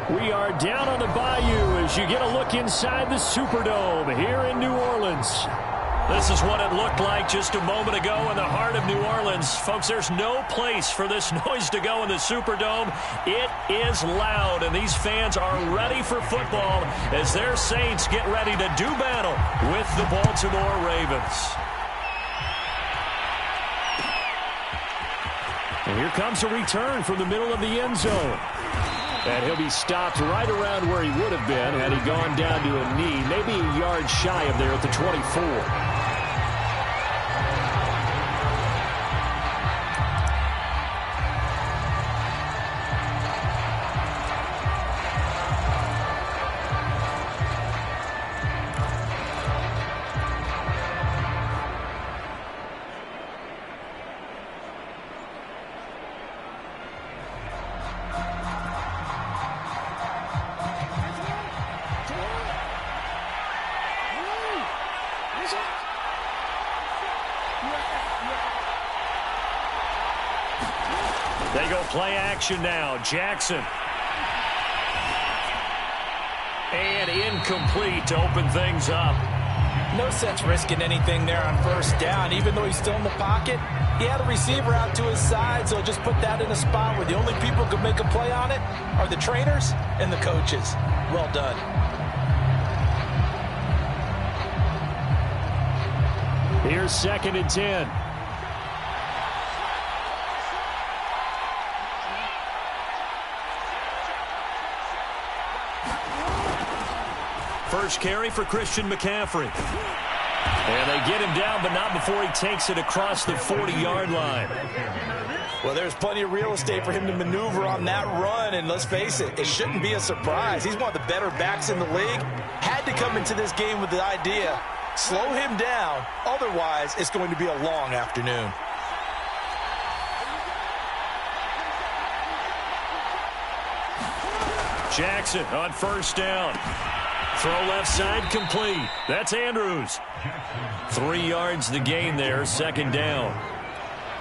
We are down on the bayou as you get a look inside the Superdome here in New Orleans. This is what it looked like just a moment ago in the heart of New Orleans. Folks, there's no place for this noise to go in the Superdome. It is loud, and these fans are ready for football as their Saints get ready to do battle with the Baltimore Ravens. And here comes a return from the middle of the end zone. And he'll be stopped right around where he would have been had he gone down to a knee, maybe a yard shy of there at the 24. They go play action now. Jackson. And incomplete to open things up. No sense risking anything there on first down. Even though he's still in the pocket, he had a receiver out to his side, so just put that in a spot where the only people who can make a play on it are the trainers and the coaches. Well done. Here's 2nd and 10. First carry for Christian McCaffrey. And they get him down, but not before he takes it across the 40-yard line. Well, there's plenty of real estate for him to maneuver on that run, and let's face it, it shouldn't be a surprise. He's one of the better backs in the league. Had to come into this game with the idea, slow him down, otherwise it's going to be a long afternoon. Jackson on first down. Throw left side complete. That's Andrews. 3 yards the gain there, 2nd down.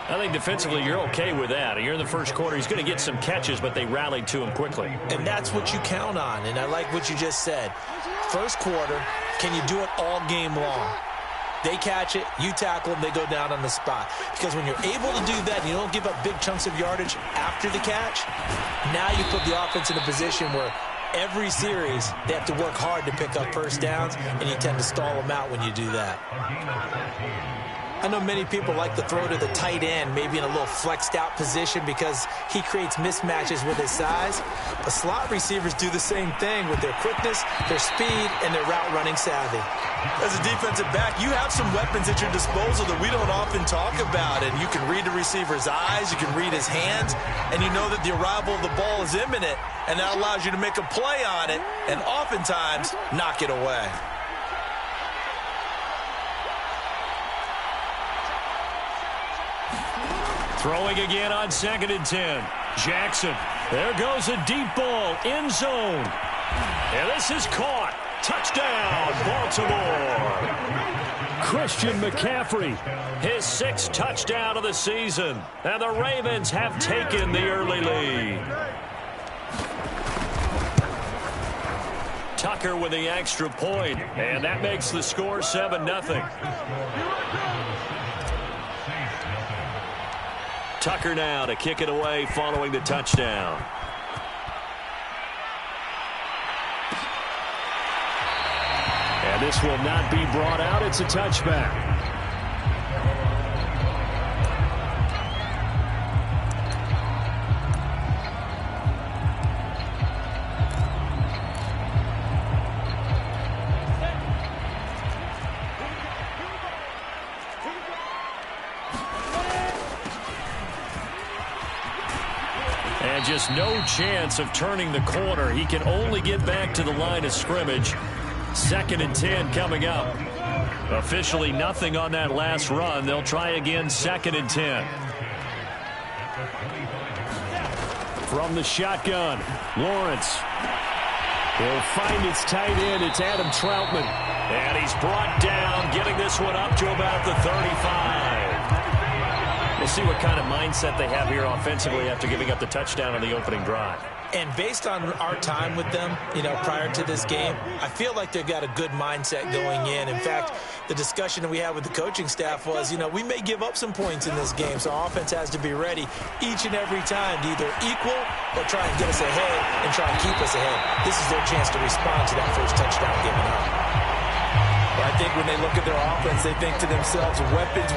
I think defensively you're okay with that. You're in the first quarter. He's going to get some catches, but they rallied to him quickly. And that's what you count on, and I like what you just said. First quarter, can you do it all game long? They catch it, you tackle them, they go down on the spot. Because when you're able to do that and you don't give up big chunks of yardage after the catch, now you put the offense in a position where every series they have to work hard to pick up first downs, and you tend to stall them out when you do that. I know many people like to throw to the tight end, maybe in a little flexed out position because he creates mismatches with his size. But slot receivers do the same thing with their quickness, their speed, and their route running savvy. As a defensive back, you have some weapons at your disposal that we don't often talk about. And you can read the receiver's eyes, you can read his hands, and you know that the arrival of the ball is imminent. And that allows you to make a play on it and oftentimes knock it away. Throwing again on 2nd and 10. Jackson. There goes a deep ball. End zone. And this is caught. Touchdown, Baltimore. Christian McCaffrey. His 6th touchdown of the season. And the Ravens have taken the early lead. Tucker with the extra point. And that makes the score 7-0. Tucker now to kick it away following the touchdown. And this will not be brought out. It's a touchback. And just no chance of turning the corner. He can only get back to the line of scrimmage. 2nd and 10 coming up. Officially nothing on that last run. They'll try again 2nd and 10. From the shotgun, Lawrence. He'll find his tight end. It's Adam Troutman. And he's brought down, getting this one up to about the 35. We'll see what kind of mindset they have here offensively after giving up the touchdown on the opening drive. And based on our time with them, prior to this game, I feel like they've got a good mindset going in. In fact, the discussion that we had with the coaching staff was, we may give up some points in this game, so our offense has to be ready each and every time to either equal or try and get us ahead and try and keep us ahead. This is their chance to respond to that first touchdown given up. I think when they look at their offense, they think to themselves,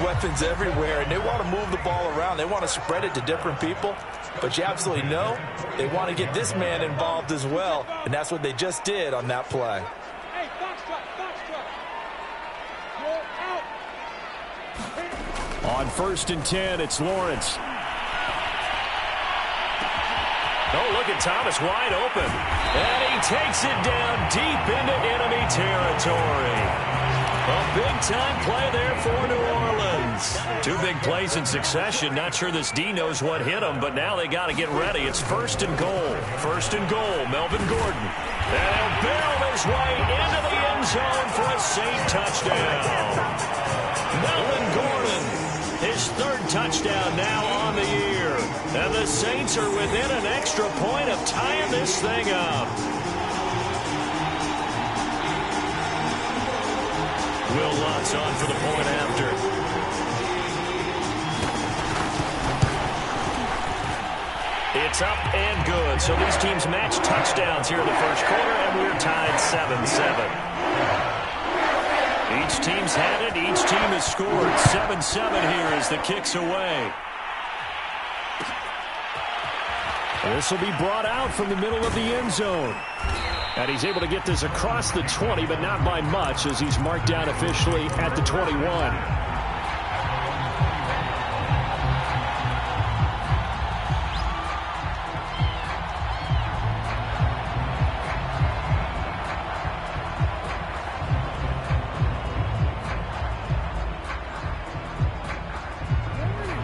weapons everywhere, and they want to move the ball around. They want to spread it to different people, but you absolutely know they want to get this man involved as well, and that's what they just did on that play. On 1st and 10, it's Lawrence. Oh, look at Thomas wide open. And he takes it down deep into enemy territory. A big-time play there for New Orleans. 2 big plays in succession. Not sure this D knows what hit him, but now they got to get ready. It's 1st and goal. 1st and goal, Melvin Gordon. And he'll barrel his way into the end zone for a safe touchdown. Melvin Gordon, his 3rd touchdown now on the year. And the Saints are within an extra point of tying this thing up. Will Lutz on for the point after. It's up and good. So these teams match touchdowns here in the first quarter, and we're tied 7-7. Each team's had it. Each team has scored. 7-7 here as the kick's away. This will be brought out from the middle of the end zone. And he's able to get this across the 20, but not by much, as he's marked down officially at the 21.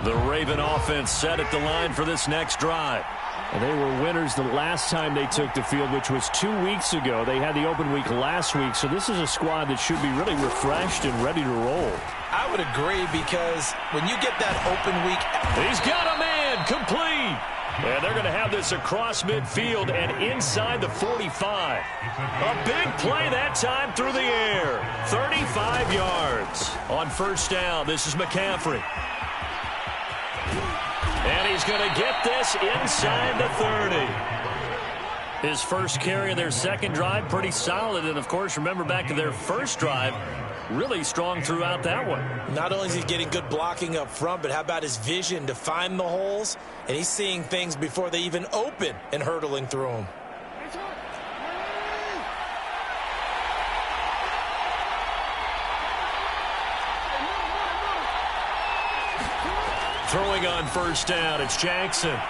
The Raven offense set at the line for this next drive. And they were winners the last time they took the field, which was 2 weeks ago. They had the open week last week, so this is a squad that should be really refreshed and ready to roll. I would agree, because when you get that open week... He's got a man, complete. And they're going to have this across midfield and inside the 45. A big play that time through the air. 35 yards. On 1st down, this is McCaffrey. And he's going to get this inside the 30. His first carry of their second drive, pretty solid. And, of course, remember back to their first drive, really strong throughout that one. Not only is he getting good blocking up front, but how about his vision to find the holes? And he's seeing things before they even open and hurdling through them. Throwing on 1st down, it's Jackson. And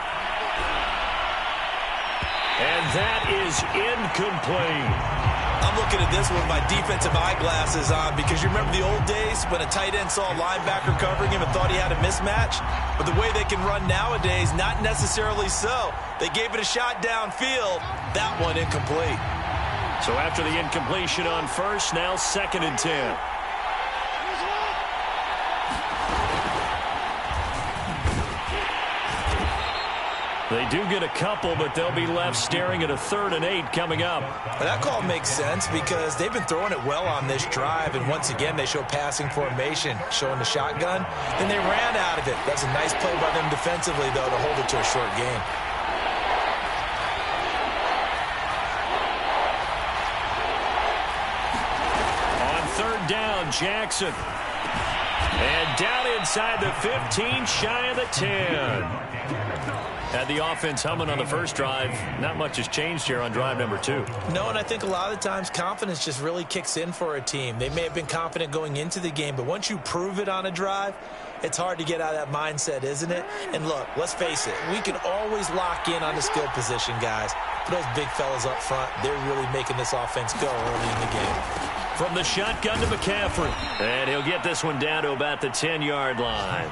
that is incomplete. I'm looking at this with my defensive eyeglasses on, because you remember the old days when a tight end saw a linebacker covering him and thought he had a mismatch? But the way they can run nowadays, not necessarily so. They gave it a shot downfield. That one incomplete. So after the incompletion on 1st, now 2nd and 10. They do get a couple, but they'll be left staring at a 3rd and 8 coming up. Well, that call makes sense, because they've been throwing it well on this drive, and once again they show passing formation, showing the shotgun. Then they ran out of it. That's a nice play by them defensively, though, to hold it to a short game. On 3rd down, Jackson. And down inside the 15, shy of the 10. Had the offense humming on the first drive. Not much has changed here on drive number 2. No, and I think a lot of the times confidence just really kicks in for a team. They may have been confident going into the game, but once you prove it on a drive, it's hard to get out of that mindset, isn't it? And look, let's face it, we can always lock in on the skill position, guys. But those big fellas up front, they're really making this offense go early in the game. From the shotgun to McCaffrey. And he'll get this one down to about the 10-yard line.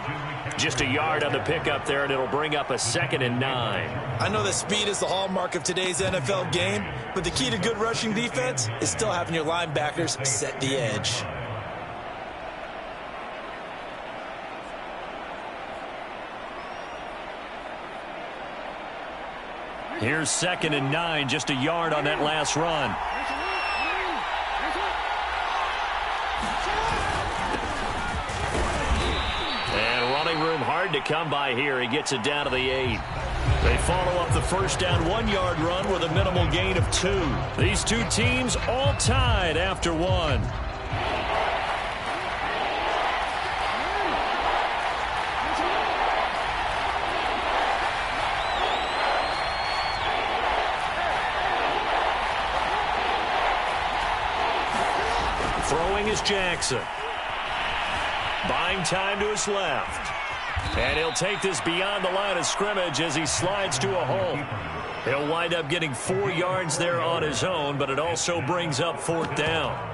Just a yard on the pickup there, and it'll bring up a 2nd and 9. I know that speed is the hallmark of today's NFL game, but the key to good rushing defense is still having your linebackers set the edge. Here's 2nd and 9, just a yard on that last run. And running room hard to come by here. He gets it down to the 8. They follow up the first down 1-yard run with a minimal gain of 2. These two teams all tied after 1. Throwing is Jackson. Buying time to his left. And he'll take this beyond the line of scrimmage as he slides to a hole. He'll wind up getting 4 yards there on his own, but it also brings up 4th down.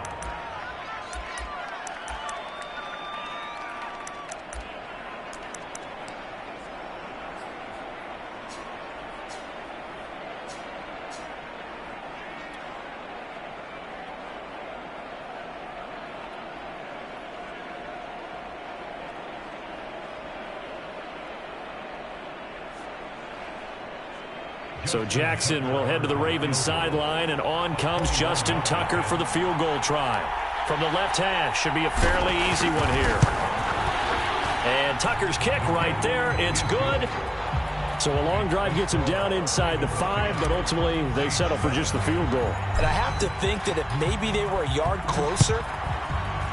So Jackson will head to the Ravens sideline, and on comes Justin Tucker for the field goal try. From the left hash, should be a fairly easy one here. And Tucker's kick right there, it's good. So a long drive gets him down inside the 5, but ultimately they settle for just the field goal. And I have to think that if maybe they were a yard closer,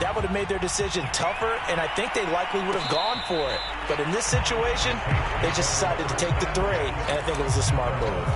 that would have made their decision tougher, and I think they likely would have gone for it. But in this situation, they just decided to take the 3, and I think it was a smart move.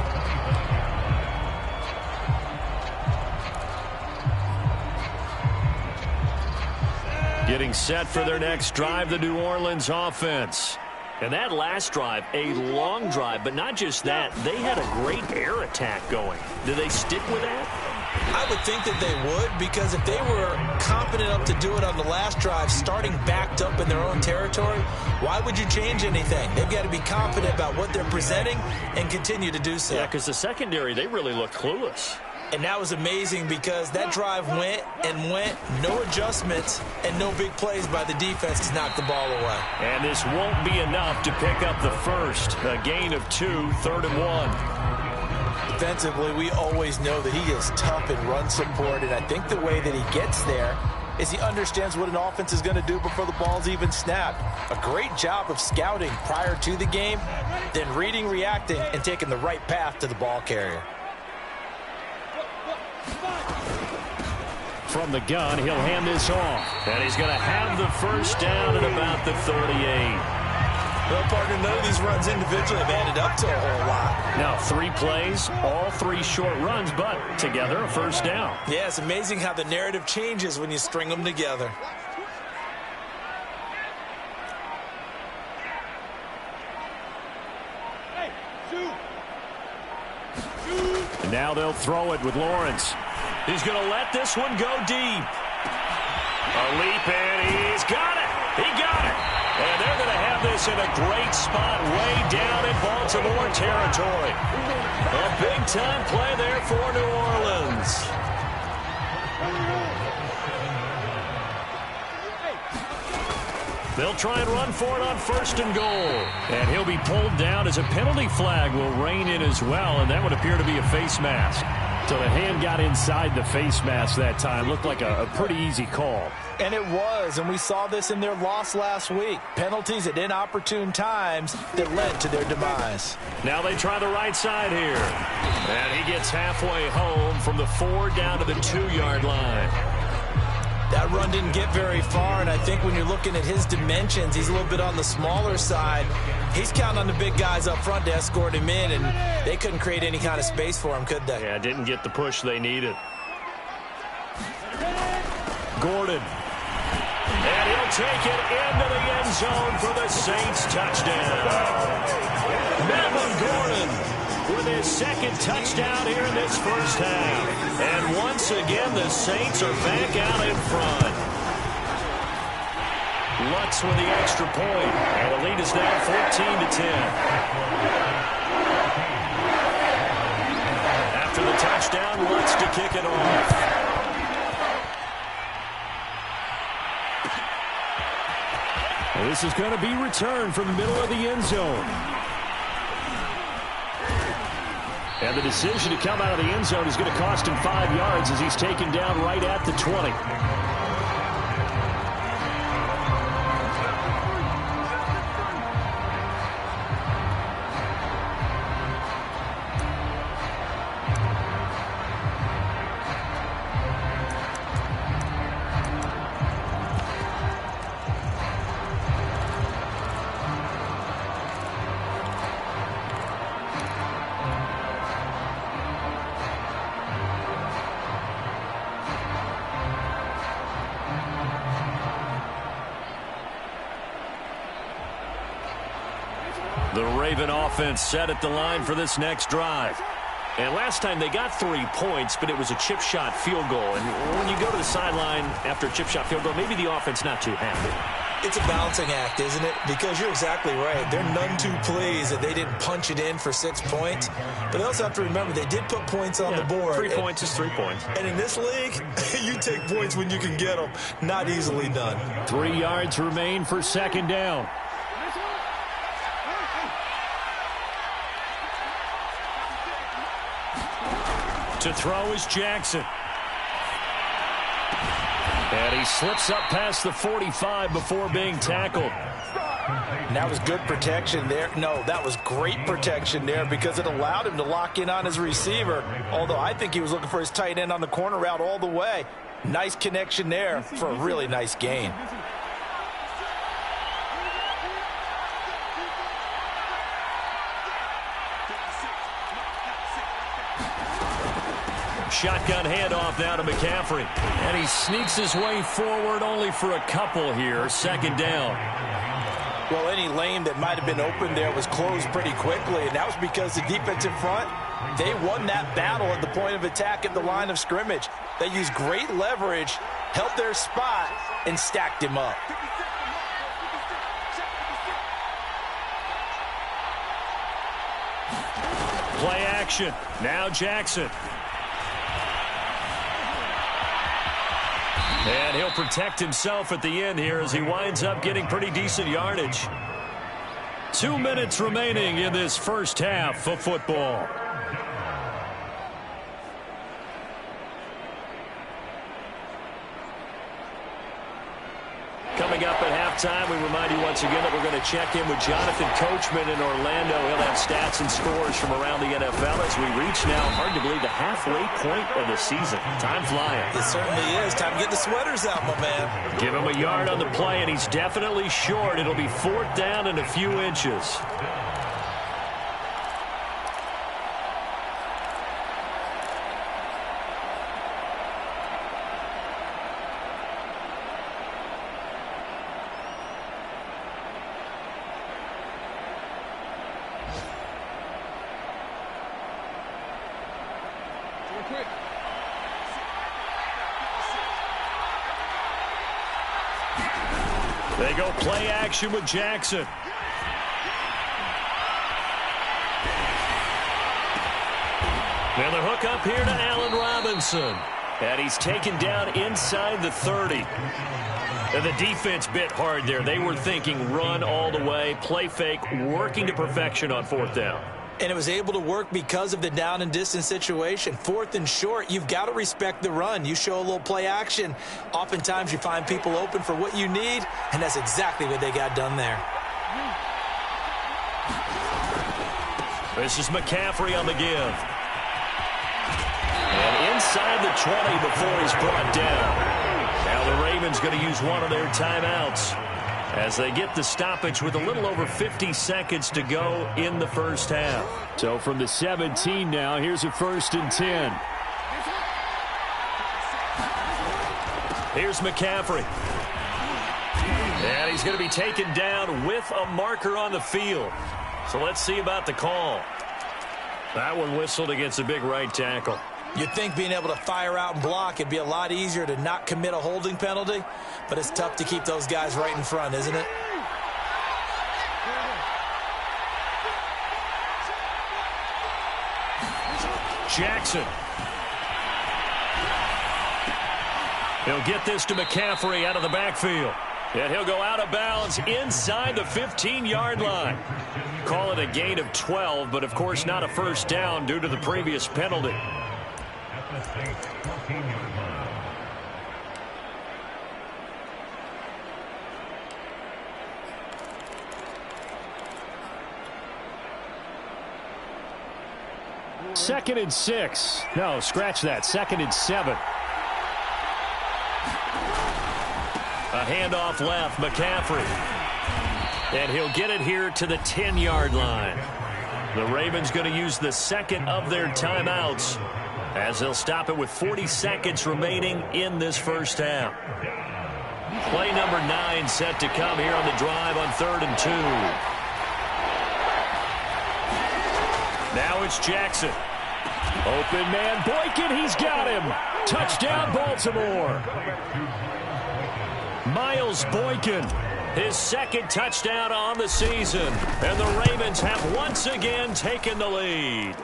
Getting set for their next drive, the New Orleans offense. And that last drive, a long drive, but not just that. They had a great air attack going. Do they stick with that? I would think that they would, because if they were confident enough to do it on the last drive, starting backed up in their own territory, why would you change anything? They've got to be confident about what they're presenting and continue to do so. Yeah, because the secondary, they really look clueless. And that was amazing because that drive went and went, no adjustments, and no big plays by the defense to knock the ball away. And this won't be enough to pick up the first. A gain of 2, 3rd and 1. Defensively, we always know that he is tough in run support, and I think the way that he gets there is he understands what an offense is going to do before the ball's even snapped. A great job of scouting prior to the game, then reading, reacting, and taking the right path to the ball carrier. From the gun, he'll hand this off. And he's going to have the first down at about the 38. Well, partner, none of these runs individually have added up to a whole lot. Now, 3 plays, all 3 short runs, but together a first down. Yeah, it's amazing how the narrative changes when you string them together. And now they'll throw it with Lawrence. He's going to let this one go deep. A leap, and he's got it. He got it. And they're going to have this in a great spot way down in Baltimore territory. A big-time play there for New Orleans. They'll try and run for it on 1st and goal. And he'll be pulled down as a penalty flag will rein in as well, and that would appear to be a face mask. So the hand got inside the face mask that time. Looked like a pretty easy call. And it was, and we saw this in their loss last week. Penalties at inopportune times that led to their demise. Now they try the right side here. And he gets halfway home from the 4 down to the 2-yard line. That run didn't get very far, and I think when you're looking at his dimensions, he's a little bit on the smaller side. He's counting on the big guys up front to escort him in, and they couldn't create any kind of space for him, could they? Yeah, didn't get the push they needed. Gordon. And he'll take it into the end zone for the Saints touchdown. Melvin Gordon with his 2nd touchdown here in this first half. And once again, the Saints are back out in front. Lutz with the extra point, and the lead is now 14-10. After the touchdown, Lutz to kick it off. Well, this is going to be returned from the middle of the end zone. And the decision to come out of the end zone is going to cost him 5 yards as he's taken down right at the 20. The Raven offense set at the line for this next drive. And last time they got 3 points, but it was a chip shot field goal. And when you go to the sideline after a chip shot field goal, maybe the offense not too happy. It's a balancing act, isn't it? Because you're exactly right. They're none too pleased that they didn't punch it in for 6 points. But they also have to remember they did put points on the board. 3 points is 3 points. And in this league, you take points when you can get them. Not easily done. 3 yards remain for second down. To throw is Jackson. And he slips up past the 45 before being tackled. And that was good protection there. No, that was great protection there because it allowed him to lock in on his receiver. Although I think he was looking for his tight end on the corner route all the way. Nice connection there for a really nice gain. Shotgun handoff now to McCaffrey. And he sneaks his way forward only for a couple here. Second down. Well, any lane that might have been open there was closed pretty quickly, and that was because the defensive front, they won that battle at the point of attack at the line of scrimmage. They used great leverage, held their spot, and stacked him up. Play action. Now Jackson. And he'll protect himself at the end here as he winds up getting pretty decent yardage. 2 minutes remaining in this first half of football. Coming up at halftime, we remind you once again that we're going to check in with Jonathan Coachman in Orlando. He'll have stats and scores from around the NFL as we reach now, hard to believe, the halfway point of the season. Time flying. It certainly is. Time to get the sweaters out, my man. Give him a yard on the play, and he's definitely short. It'll be 4th down and a few inches. They go play action with Jackson. And the hook up here to Allen Robinson. And he's taken down inside the 30. And the defense bit hard there. They were thinking run all the way, play fake, working to perfection on 4th down. And it was able to work because of the down and distance situation. 4th and short, you've got to respect the run. You show a little play action. Oftentimes you find people open for what you need, and that's exactly what they got done there. This is McCaffrey on the give. And inside the 20 before he's brought down. Now the Ravens going to use one of their timeouts as they get the stoppage with a little over 50 seconds to go in the first half. So from the 17 now, here's a 1st and 10. Here's McCaffrey. And he's going to be taken down with a marker on the field. So let's see about the call. That one whistled against a big right tackle. You'd think being able to fire out and block, it'd be a lot easier to not commit a holding penalty, but it's tough to keep those guys right in front, isn't it? Jackson. He'll get this to McCaffrey out of the backfield. And he'll go out of bounds inside the 15-yard line. Call it a gain of 12, but of course not a first down due to the previous penalty. Second and 6. No, scratch that. Second and 7. A handoff left, McCaffrey. And he'll get it here to the 10-yard line. The Ravens going to use the second of their timeouts as they'll stop it with 40 seconds remaining in this first half. Play number 9 set to come here on the drive on 3rd and 2. Now it's Jackson. Open man, Boykin, he's got him. Touchdown, Baltimore. Miles Boykin, his second touchdown on the season. And the Ravens have once again taken the lead.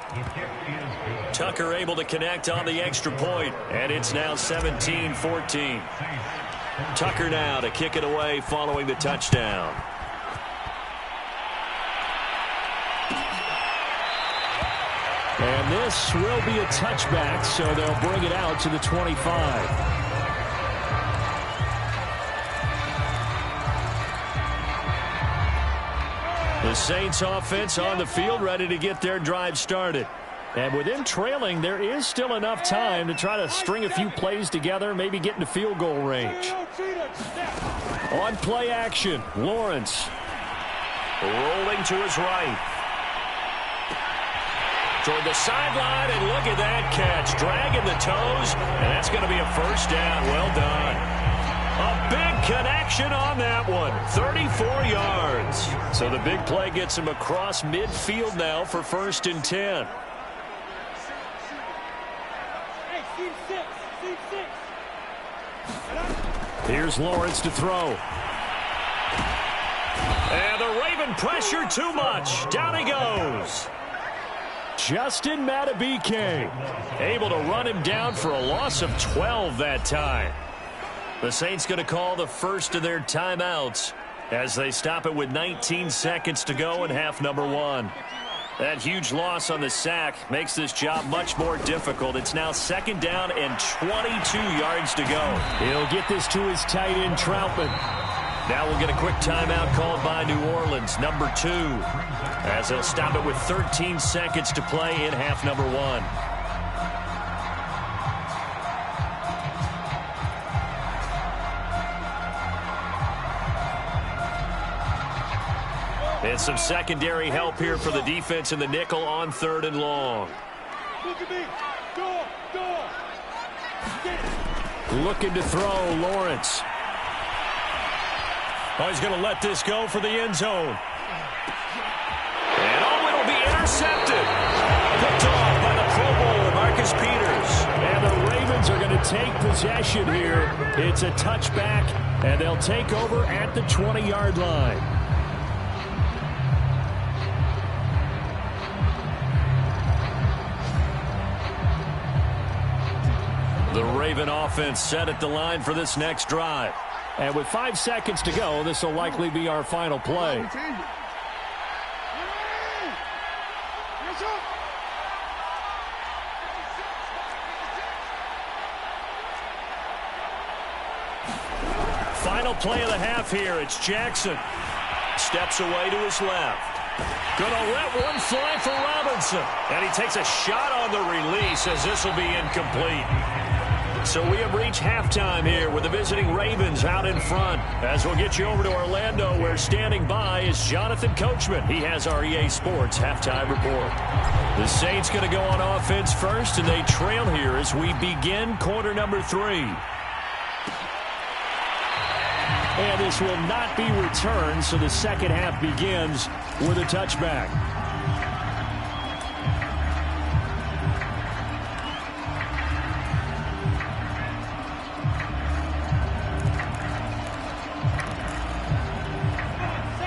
Tucker able to connect on the extra point, and it's now 17-14. Tucker now to kick it away following the touchdown. And this will be a touchback, so they'll bring it out to the 25. The Saints offense on the field ready to get their drive started. And with them trailing, there is still enough time to try to string a few plays together, maybe get into field goal range. On play action, Lawrence. Rolling to his right. Toward the sideline, and look at that catch. Dragging the toes, and that's going to be a first down. Well done. A big connection on that one. 34 yards. So the big play gets him across midfield now for 1st and 10. Here's Lawrence to throw. And the Raven pressure too much. Down he goes. Justin Madubuike able to run him down for a loss of 12 that time. The Saints going to call the first of their timeouts as they stop it with 19 seconds to go in half number 1. That huge loss on the sack makes this job much more difficult. It's now 2nd down and 22 yards to go. He'll get this to his tight end, Troutman. Now we'll get a quick timeout called by New Orleans, number 2, as they'll stop it with 13 seconds to play in half number 1. And some secondary help here for the defense in the nickel on 3rd and long. Looking to throw, Lawrence. Oh, he's going to let this go for the end zone. And oh, it'll be intercepted. Picked off by the Pro Bowler, Marcus Peters. And the Ravens are going to take possession here. It's a touchback, and they'll take over at the 20-yard line. The Raven offense set at the line for this next drive. And with 5 seconds to go, this will likely be our final play. Final play of the half here. It's Jackson. Steps away to his left. Gonna let one fly for Robinson. And he takes a shot on the release as this will be incomplete. So we have reached halftime here with the visiting Ravens out in front. As we'll get you over to Orlando, where standing by is Jonathan Coachman. He has our EA Sports halftime report. The Saints going to go on offense first, and they trail here as we begin quarter number 3. And this will not be returned, so the second half begins with a touchback.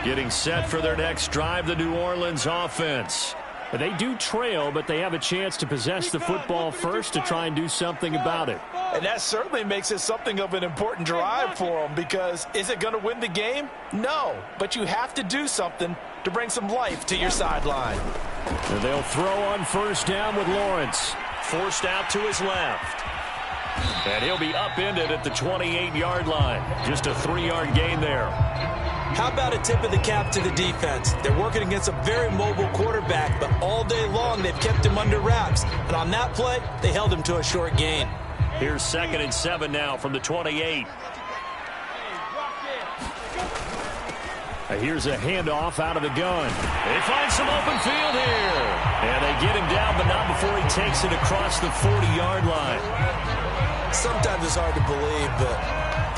Getting set for their next drive, the New Orleans offense. They do trail, but they have a chance to possess the football first to try and do something about it. And that certainly makes it something of an important drive for them, because is it going to win the game? No, but you have to do something to bring some life to your sideline. And they'll throw on first down with Lawrence. Forced out to his left. And he'll be upended at the 28-yard line. Just a 3-yard gain there. How about a tip of the cap to the defense? They're working against a very mobile quarterback, but all day long they've kept him under wraps. And on that play, they held him to a short gain. Here's 2nd and 7 now from the 28. Here's a handoff out of the gun. They find some open field here. And they get him down, but not before he takes it across the 40-yard line. Sometimes it's hard to believe, but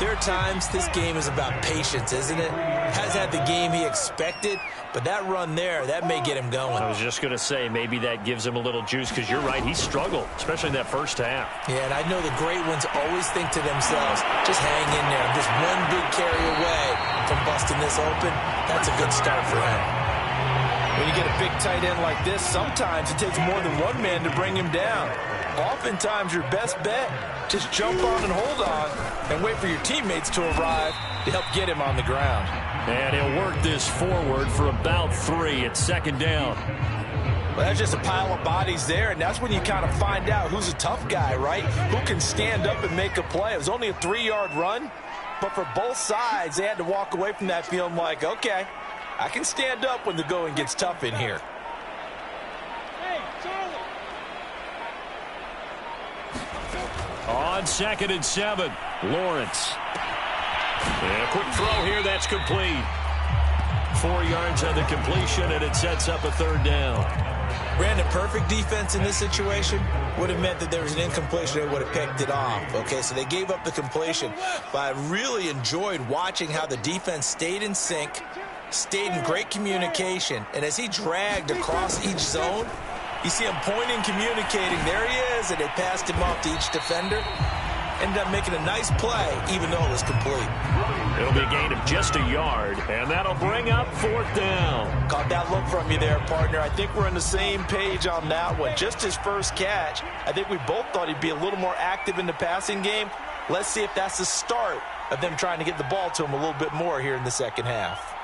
there are times this game is about patience, isn't it? Has had the game he expected, but that run there, that may get him going. I was just going to say, maybe that gives him a little juice, because you're right, he struggled, especially in that first half. Yeah, and I know the great ones always think to themselves, just hang in there. Just one big carry away from busting this open. That's a good start for him. When you get a big tight end like this, sometimes it takes more than one man to bring him down. Oftentimes, your best bet, just jump on and hold on and wait for your teammates to arrive to help get him on the ground. And he'll work this forward for about 3 at 2nd down. Well, that's just a pile of bodies there, and that's when you kind of find out who's a tough guy, right? Who can stand up and make a play. It was only a 3-yard run, but for both sides, they had to walk away from that feeling like, okay, I can stand up when the going gets tough in here. On 2nd and 7, Lawrence. And a quick throw here, that's complete. 4 yards on the completion, and it sets up a 3rd down. Brandon, perfect defense in this situation would have meant that there was an incompletion. They would have picked it off. Okay, so they gave up the completion. But I really enjoyed watching how the defense stayed in sync, stayed in great communication, and as he dragged across each zone, you see him pointing, communicating. There he is, and they passed him off to each defender. Ended up making a nice play, even though it was complete. It'll be a gain of just a yard, and that'll bring up 4th down. Caught that look from you there, partner. I think we're on the same page on that one. Just his first catch. I think we both thought he'd be a little more active in the passing game. Let's see if that's the start of them trying to get the ball to him a little bit more here in the second half.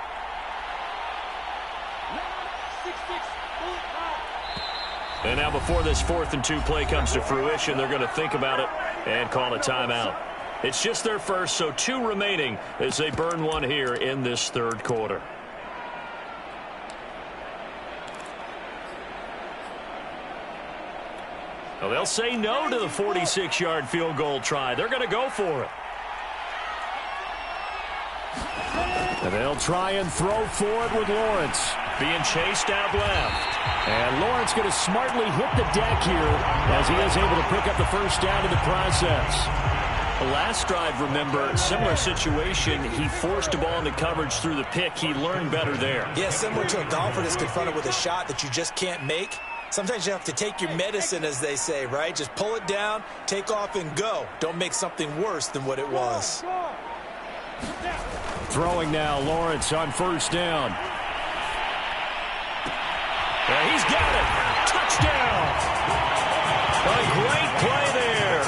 And now before this 4th and 2 play comes to fruition, they're going to think about it and call a timeout. It's just their first, so 2 remaining as they burn one here in this 3rd quarter. Well, they'll say no to the 46-yard field goal try. They're going to go for it. And they'll try and throw for it with Lawrence. Being chased out left. And Lawrence going to smartly hit the deck here as he is able to pick up the first down in the process. The last drive, remember, similar situation. He forced a ball into coverage through the pick. He learned better there. Yeah, similar to a golfer that's confronted with a shot that you just can't make. Sometimes you have to take your medicine, as they say, right? Just pull it down, take off, and go. Don't make something worse than what it was. Throwing now, Lawrence on first down. And he's got it. Touchdown. A great play there.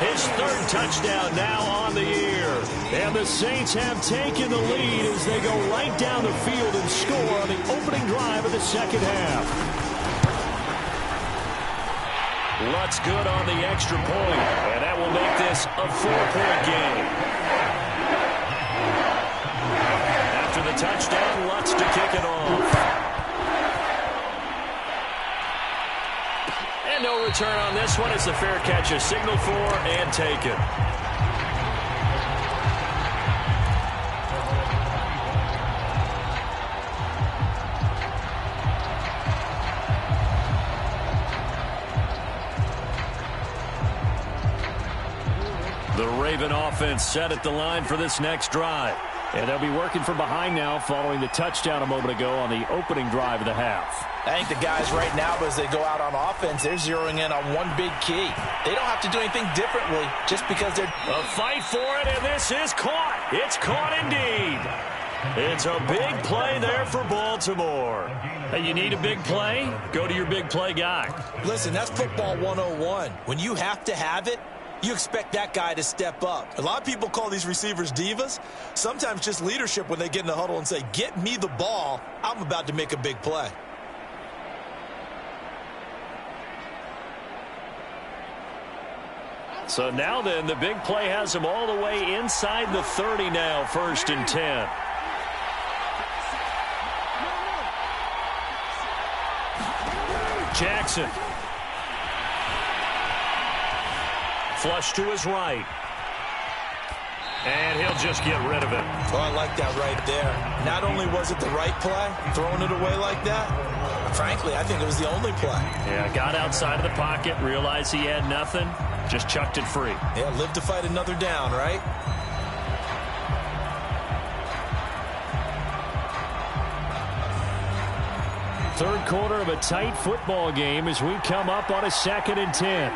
His 3rd touchdown now on the year. And the Saints have taken the lead as they go right down the field and score on the opening drive of the second half. Lutz good on the extra point, and that will make this a 4-point game. After the touchdown, Lutz to kick it off. And no return on this one. It's the fair catch is signaled for and taken. The Raven offense set at the line for this next drive. And they'll be working from behind now following the touchdown a moment ago on the opening drive of the half. I think the guys right now, as they go out on offense, they're zeroing in on one big key. They don't have to do anything differently just because they're... A fight for it, and this is caught. It's caught indeed. It's a big play there for Baltimore. Hey, you need a big play? Go to your big play guy. Listen, that's football 101. When you have to have it, you expect that guy to step up. A lot of people call these receivers divas. Sometimes just leadership when they get in the huddle and say, get me the ball. I'm about to make a big play. So now then, the big play has him all the way inside the 30 now, 1st and 10. Jackson. Flush to his right. And he'll just get rid of it. Oh, I like that right there. Not only was it the right play, throwing it away like that, frankly, I think it was the only play. Yeah, got outside of the pocket, realized he had nothing, just chucked it free. Yeah, live to fight another down, right? Third quarter of a tight football game as we come up on a 2nd and 10.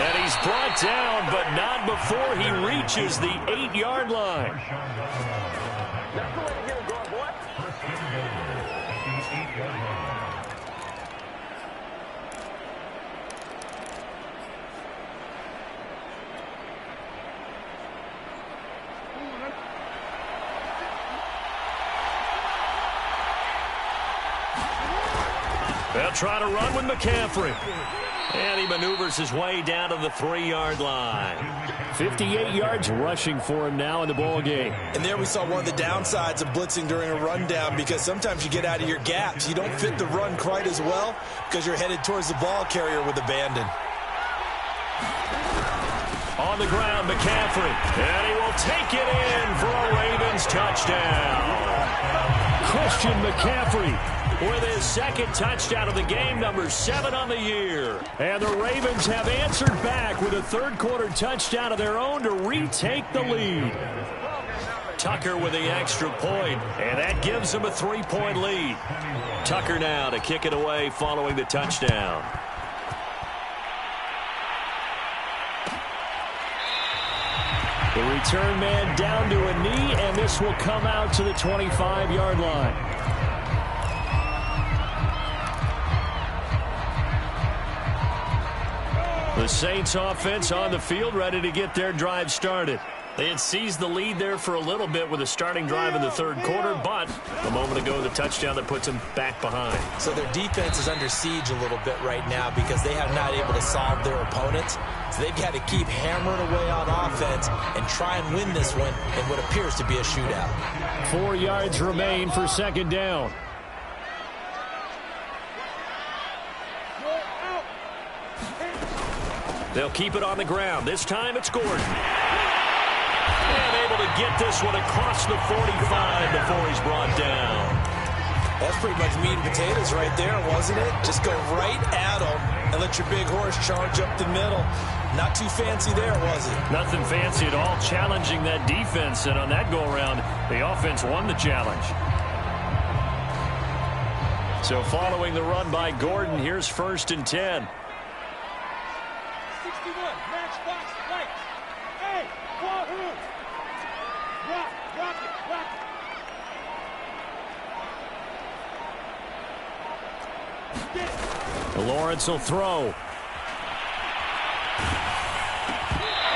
And he's brought down, but not before he reaches the 8-yard line. They'll try to run with McCaffrey. And he maneuvers his way down to the 3-yard line. 58 yards rushing for him now in the ball game. And there we saw one of the downsides of blitzing during a rundown, because sometimes you get out of your gaps. You don't fit the run quite as well because you're headed towards the ball carrier with abandon. On the ground, McCaffrey. And he will take it in for a Ravens touchdown. Christian McCaffrey with his 2nd touchdown of the game, number 7 on the year. And the Ravens have answered back with a 3rd quarter touchdown of their own to retake the lead. Tucker with the extra point, and that gives them a 3-point lead. Tucker now to kick it away following the touchdown. The return man down to a knee, and this will come out to the 25-yard line. The Saints offense on the field, ready to get their drive started. They had seized the lead there for a little bit with a starting drive in the 3rd quarter, but a moment ago, the touchdown that puts them back behind. So their defense is under siege a little bit right now because they have not able to solve their opponents. So they've got to keep hammering away on offense and try and win this one in what appears to be a shootout. 4 yards remain for 2nd down. They'll keep it on the ground. This time it's Gordon. And able to get this one across the 45 before he's brought down. That's pretty much meat and potatoes right there, wasn't it? Just go right at him and let your big horse charge up the middle. Not too fancy there, was it? Nothing fancy at all, challenging that defense. And on that go-around, the offense won the challenge. So following the run by Gordon, here's 1st and 10. Lawrence will throw.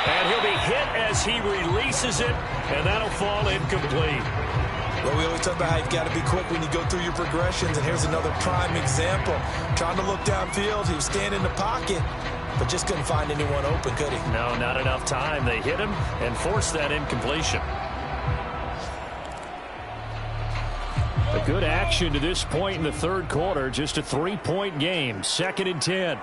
And he'll be hit as he releases it, and that'll fall incomplete. Well, we always talk about how you've got to be quick when you go through your progressions, and here's another prime example. Trying to look downfield, he was standing in the pocket, but just couldn't find anyone open, could he? No, not enough time. They hit him and forced that incompletion. A good action to this point in the 3rd quarter. Just a 3-point game. 2nd and 10.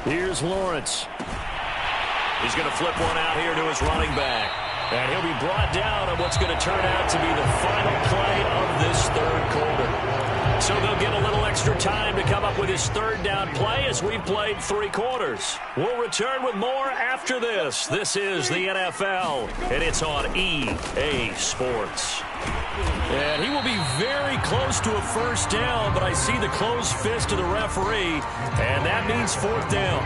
Here's Lawrence. He's going to flip one out here to his running back. And he'll be brought down on what's going to turn out to be the final play of this 3rd quarter. So they'll get a little extra time to come up with his 3rd down play as we've played 3 quarters. We'll return with more after this. This is the NFL, and it's on EA Sports. And he will be very close to a first down, but I see the closed fist of the referee, and that means fourth down.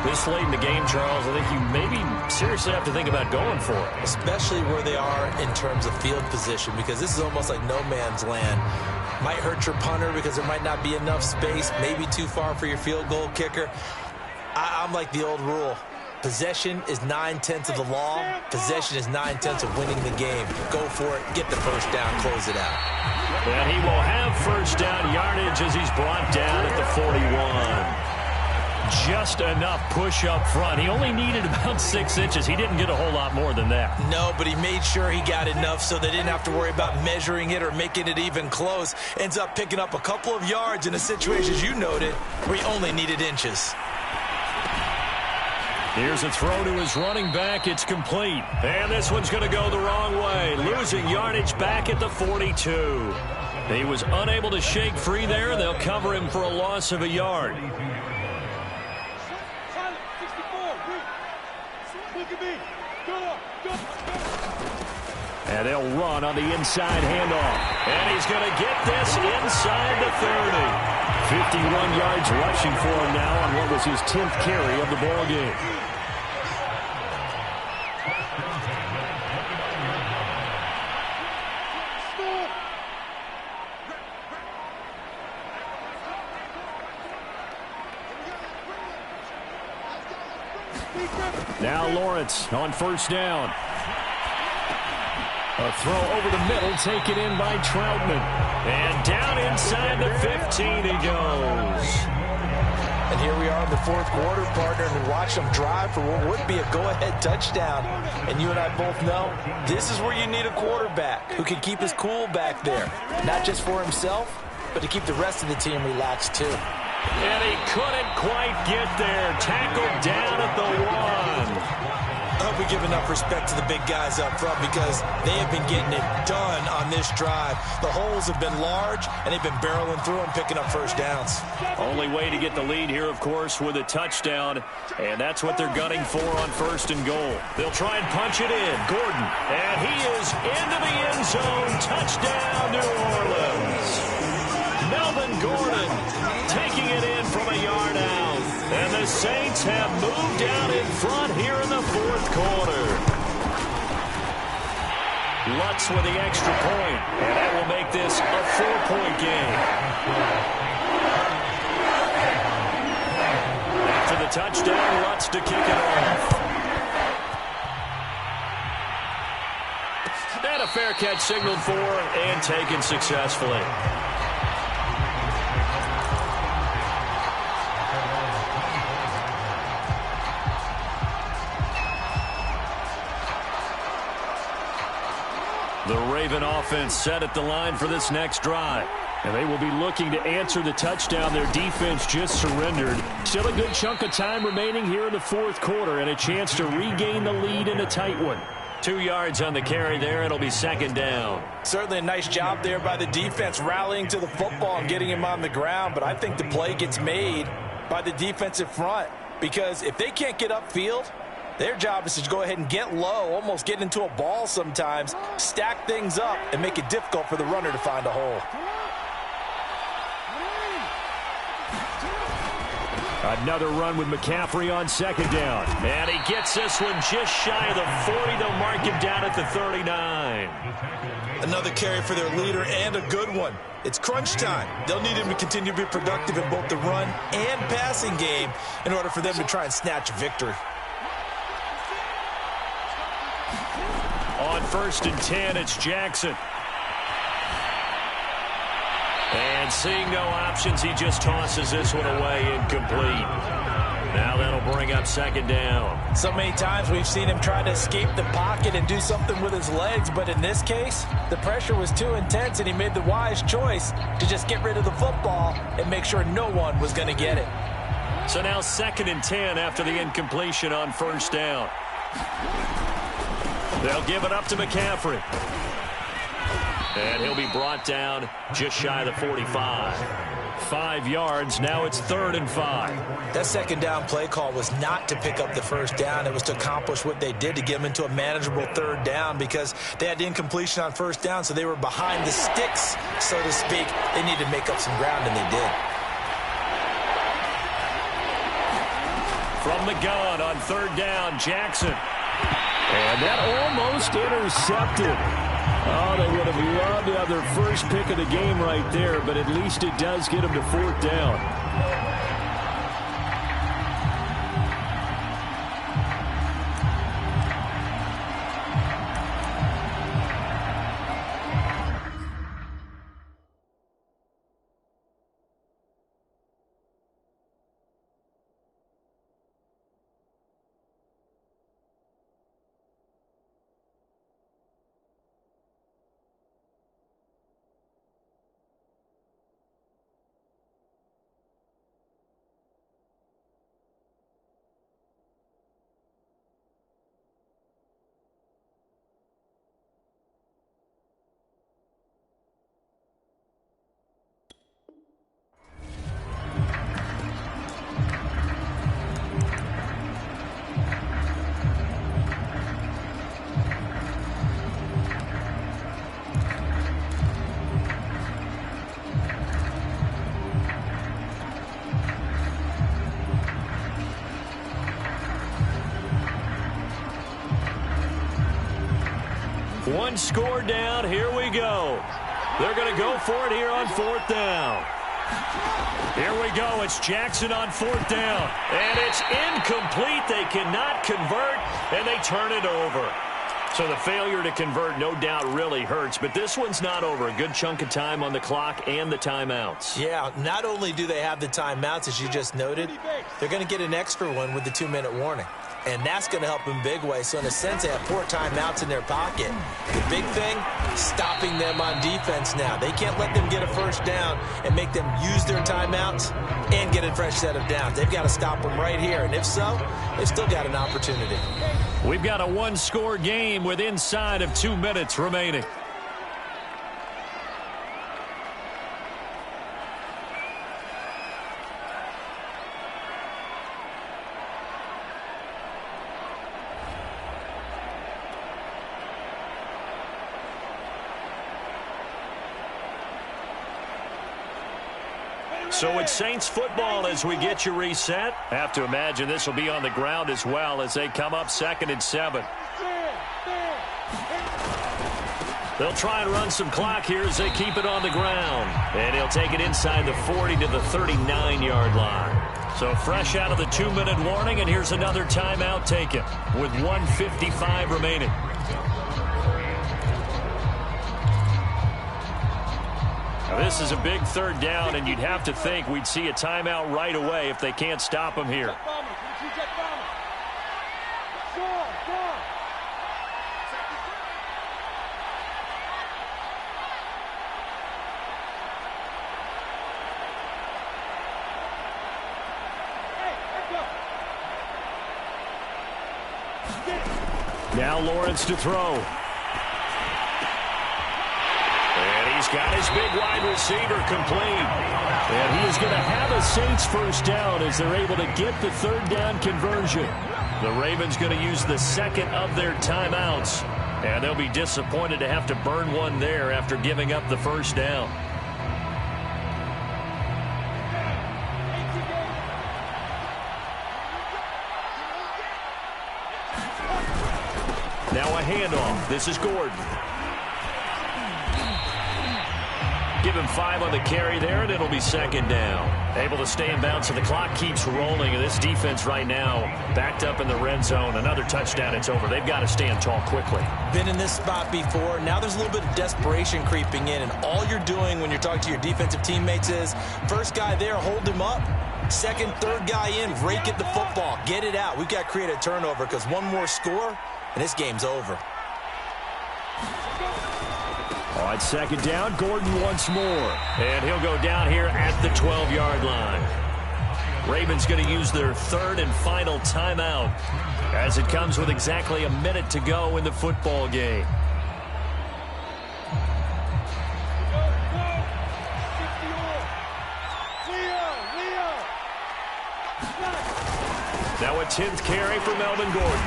This late in the game, Charles, I think you maybe seriously have to think about going for it. Especially where they are in terms of field position, because this is almost like no man's land. Might hurt your punter because there might not be enough space, maybe too far for your field goal kicker. I'm like the old rule. Possession is 9/10 of the law. Possession is 9/10 of winning the game. Go for it. Get the first down. Close it out. And he will have first down yardage as he's brought down at the 41. Just enough push up front. He only needed about 6 inches. He didn't get a whole lot more than that. No, but he made sure he got enough so they didn't have to worry about measuring it or making it even close. Ends up picking up a couple of yards in a situation, as you noted, where he only needed inches. Here's a throw to his running back. It's complete. And this one's going to go the wrong way. Losing yardage back at the 42. He was unable to shake free there. They'll cover him for a loss of a yard. And they'll run on the inside handoff. And he's going to get this inside the 30. 51 yards rushing for him now on what was his 10th carry of the ball game. Now Lawrence on first down. A throw over the middle, taken in by Troutman. And down inside the 15 he goes. And here we are in the fourth quarter, partner, and we watch them drive for what would be a go-ahead touchdown. And you and I both know this is where you need a quarterback who can keep his cool back there. Not just for himself, but to keep the rest of the team relaxed too. And he couldn't quite get there. Tackled down at the 1. I hope we give enough respect to the big guys up front because they have been getting it done on this drive. The holes have been large, and they've been barreling through and picking up first downs. Only way to get the lead here, of course, with a touchdown, and that's what they're gunning for on first and goal. They'll try and punch it in. Gordon, and he is into the end zone. Touchdown, New Orleans. Melvin Gordon taking it in from a yard out. And the Saints have moved down in front here in the fourth quarter. Lutz with the extra point, and that will make this a 4-point game. After the touchdown, Lutz to kick it off. And a fair catch signaled for and taken successfully. The Raven offense set at the line for this next drive. And they will be looking to answer the touchdown their defense just surrendered. Still a good chunk of time remaining here in the fourth quarter and a chance to regain the lead in a tight one. 2 yards on the carry there. It'll be second down. Certainly a nice job there by the defense rallying to the football and getting him on the ground. But I think the play gets made by the defensive front because if they can't get upfield, their job is to go ahead and get low, almost get into a ball sometimes, stack things up, and make it difficult for the runner to find a hole. Another run with McCaffrey on second down. And he gets this one just shy of the 40. They'll mark him down at the 39. Another carry for their leader and a good one. It's crunch time. They'll need him to continue to be productive in both the run and passing game in order for them to try and snatch a victory. On first and 10, it's Jackson. And seeing no options, he just tosses this one away, incomplete. Now that'll bring up second down. So many times we've seen him try to escape the pocket and do something with his legs, but in this case, the pressure was too intense and he made the wise choice to just get rid of the football and make sure no one was going to get it. So now second and 10 after the incompletion on first down. They'll give it up to McCaffrey. And he'll be brought down just shy of the 45. 5 yards. Now it's 3rd and 5. That second down play call was not to pick up the first down. It was to accomplish what they did, to get them into a manageable 3rd down, because they had incompletion on 1st down, so they were behind the sticks, so to speak. They needed to make up some ground, and they did. From the gun on 3rd down, Jackson. And that almost intercepted. Oh, they would have loved to have their first pick of the game right there, but at least it does get them to 4th down. One score down. Here we go. They're going to go for it here on 4th down. Here we go. It's Jackson on 4th down. And it's incomplete. They cannot convert, and they turn it over. So the failure to convert, no doubt, really hurts. But this one's not over. A good chunk of time on the clock and the timeouts. Yeah, not only do they have the timeouts, as you just noted, they're going to get an extra one with the 2-minute warning. And that's going to help in big way. So in a sense, they have 4 timeouts in their pocket. The big thing, stopping them on defense now. They can't let them get a first down and make them use their timeouts and get a fresh set of downs. They've got to stop them right here. And if so, they've still got an opportunity. We've got a one-score game with inside of 2 minutes remaining. So it's Saints football as we get you reset. Have to imagine this will be on the ground as well as they come up 2nd and 7. They'll try and run some clock here as they keep it on the ground. And he'll take it inside the 40 to the 39-yard line. So fresh out of the 2-minute warning, and here's another timeout taken with 1:55 remaining. Now, this is a big 3rd down, and you'd have to think we'd see a timeout right away if they can't stop him here. Now Lawrence to throw. He's got his big wide receiver complete. And he is going to have a Saints first down as they're able to get the 3rd down conversion. The Ravens going to use the 2nd of their timeouts. And they'll be disappointed to have to burn one there after giving up the first down. Now a handoff. This is Gordon. Give him 5 on the carry there, and it'll be 2nd down. Able to stay in bounds, so the clock keeps rolling. And this defense right now backed up in the red zone. Another touchdown, it's over. They've got to stand tall quickly. Been in this spot before. Now there's a little bit of desperation creeping in. And all you're doing when you're talking to your defensive teammates is, first guy there, hold him up. 2nd, 3rd guy in, rake at the football. Get it out. We've got to create a turnover because one more score, and this game's over. On 2nd down, Gordon once more. And he'll go down here at the 12-yard line. Ravens going to use their 3rd and final timeout as it comes with exactly a minute to go in the football game. a 10th carry for Melvin Gordon.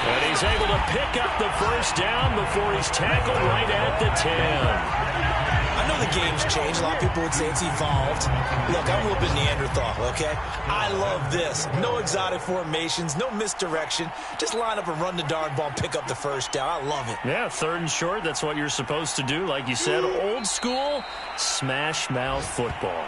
And he's able to pick up the first down before he's tackled right at the 10. I know the game's changed. A lot of people would say it's evolved. Look, I'm a little bit Neanderthal, okay? I love this. No exotic formations, no misdirection. Just line up and run the darn ball and pick up the first down. I love it. Yeah, 3rd and short. That's what you're supposed to do. Like you said, old school smash mouth football.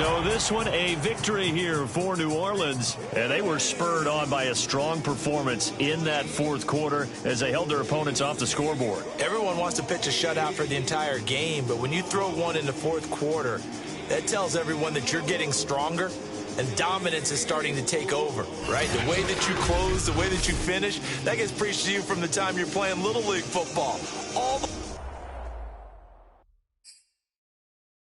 So this one, a victory here for New Orleans. And they were spurred on by a strong performance in that 4th quarter as they held their opponents off the scoreboard. Everyone wants to pitch a shutout for the entire game, but when you throw one in the 4th quarter, that tells everyone that you're getting stronger and dominance is starting to take over, right? The way that you close, the way that you finish, that gets preached to you from the time you're playing Little League football. All the